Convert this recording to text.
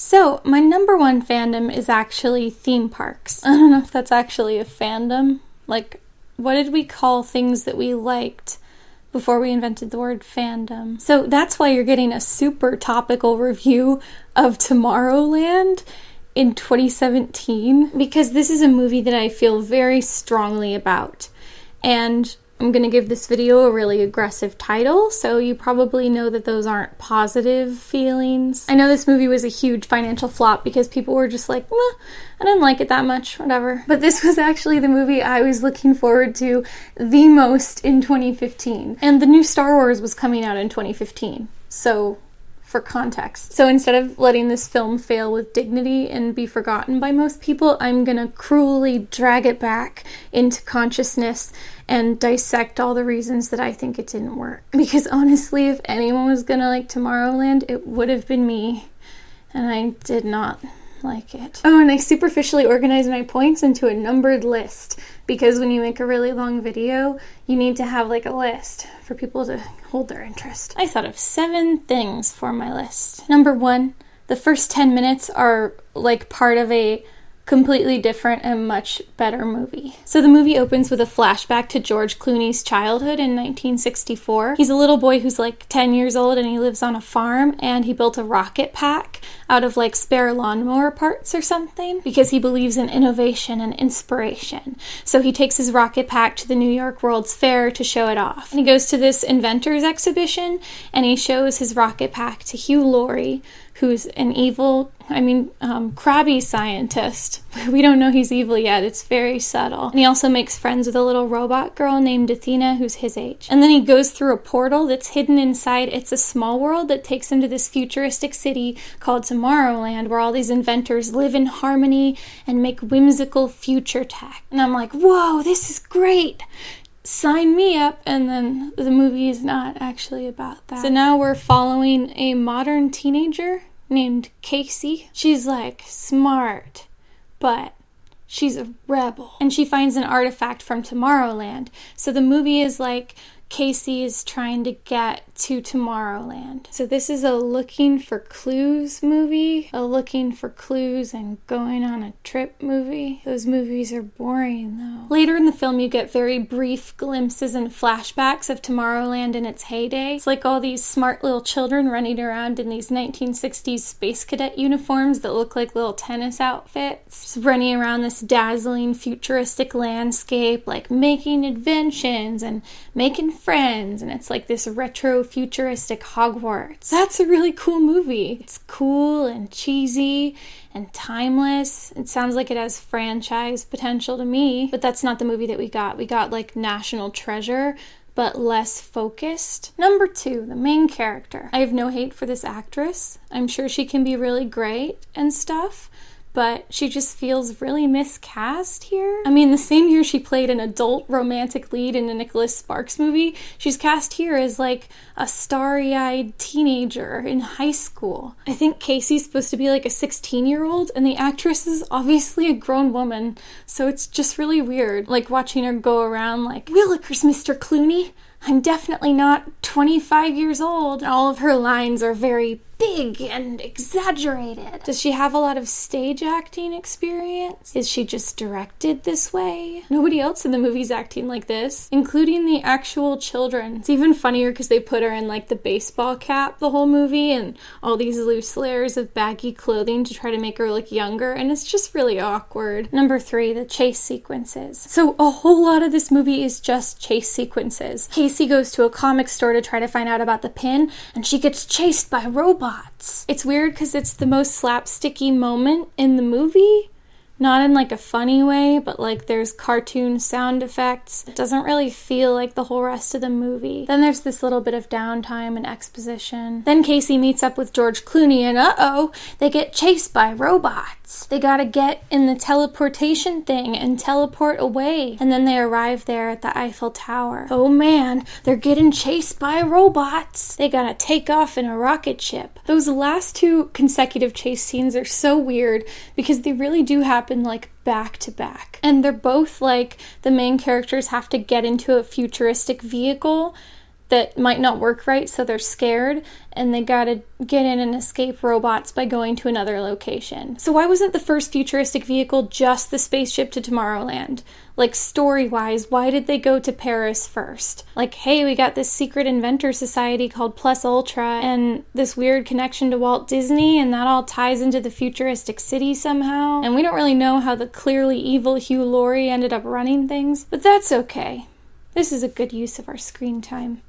So, my number one fandom is actually theme parks. I don't know if that's actually a fandom. Like, what did we call things that we liked before we invented the word fandom? So that's why you're getting a super topical review of Tomorrowland in 2017, because this is a movie that I feel very strongly about. And I'm going to give this video a really aggressive title, so you probably know that those aren't positive feelings. I know this movie was a huge financial flop because people were just like, I didn't like it that much, whatever. But this was actually the movie I was looking forward to the most in 2015. And the new Star Wars was coming out in 2015, so for context. So instead of letting this film fail with dignity and be forgotten by most people, I'm gonna cruelly drag it back into consciousness and dissect all the reasons that I think it didn't work. Because honestly, if anyone was gonna like Tomorrowland, it would have been me. And I did not like it. Oh, and I superficially organized my points into a numbered list, because when you make a really long video, you need to have like a list for people to hold their interest. I thought of 7 things for my list. Number 1, the first 10 minutes are like part of a completely different and much better movie. So the movie opens with a flashback to George Clooney's childhood in 1964. He's a little boy who's like 10 years old and he lives on a farm, and he built a rocket pack out of like spare lawnmower parts or something because he believes in innovation and inspiration. So he takes his rocket pack to the New York World's Fair to show it off. And he goes to this inventors exhibition and he shows his rocket pack to Hugh Laurie, who's an evil, crabby scientist. We don't know he's evil yet. It's very subtle. And he also makes friends with a little robot girl named Athena, who's his age. And then he goes through a portal that's hidden inside It's a Small World that takes him to this futuristic city called Tomorrowland, where all these inventors live in harmony and make whimsical future tech. And I'm like, whoa, this is great. Sign me up. And then the movie is not actually about that. So now we're following a modern teenager named Casey. She's like smart, but she's a rebel. And she finds an artifact from Tomorrowland. So the movie is like Casey is trying to get to Tomorrowland. So this is a looking for clues movie, a looking for clues and going on a trip movie. Those movies are boring though. Later in the film you get very brief glimpses and flashbacks of Tomorrowland in its heyday. It's like all these smart little children running around in these 1960s space cadet uniforms that look like little tennis outfits, just running around this dazzling futuristic landscape, like making inventions and making friends, and it's like this retro futuristic Hogwarts. That's a really cool movie. It's cool and cheesy and timeless. It sounds like it has franchise potential to me, but that's not the movie that we got. We got like National Treasure, but less focused. Number 2, the main character. I have no hate for this actress. I'm sure she can be really great and stuff, but she just feels really miscast here. I mean, the same year she played an adult romantic lead in a Nicholas Sparks movie, she's cast here as like a starry-eyed teenager in high school. I think Casey's supposed to be like a 16-year-old, and the actress is obviously a grown woman, so it's just really weird, like watching her go around like, Willikers, Mr. Clooney, I'm definitely not 25 years old. And all of her lines are very big and exaggerated. Does she have a lot of stage acting experience? Is she just directed this way? Nobody else in the movie's acting like this, including the actual children. It's even funnier because they put her in like the baseball cap the whole movie and all these loose layers of baggy clothing to try to make her look younger, and it's just really awkward. Number 3, the chase sequences. So a whole lot of this movie is just chase sequences. Casey goes to a comic store to try to find out about the pin, and she gets chased by robots. It's weird because it's the most slapsticky moment in the movie. Not in like a funny way, but like there's cartoon sound effects. It doesn't really feel like the whole rest of the movie. Then there's this little bit of downtime and exposition. Then Casey meets up with George Clooney and they get chased by robots. They gotta get in the teleportation thing and teleport away. And then they arrive there at the Eiffel Tower. Oh man, they're getting chased by robots. They gotta take off in a rocket ship. Those last 2 consecutive chase scenes are so weird because they really do happen like back to back. And they're both like the main characters have to get into a futuristic vehicle that might not work right, so they're scared, and they gotta get in and escape robots by going to another location. So why wasn't the first futuristic vehicle just the spaceship to Tomorrowland? Like, story-wise, why did they go to Paris first? Like, hey, we got this secret inventor society called Plus Ultra, and this weird connection to Walt Disney, and that all ties into the futuristic city somehow. And we don't really know how the clearly evil Hugh Laurie ended up running things, but that's okay. This is a good use of our screen time.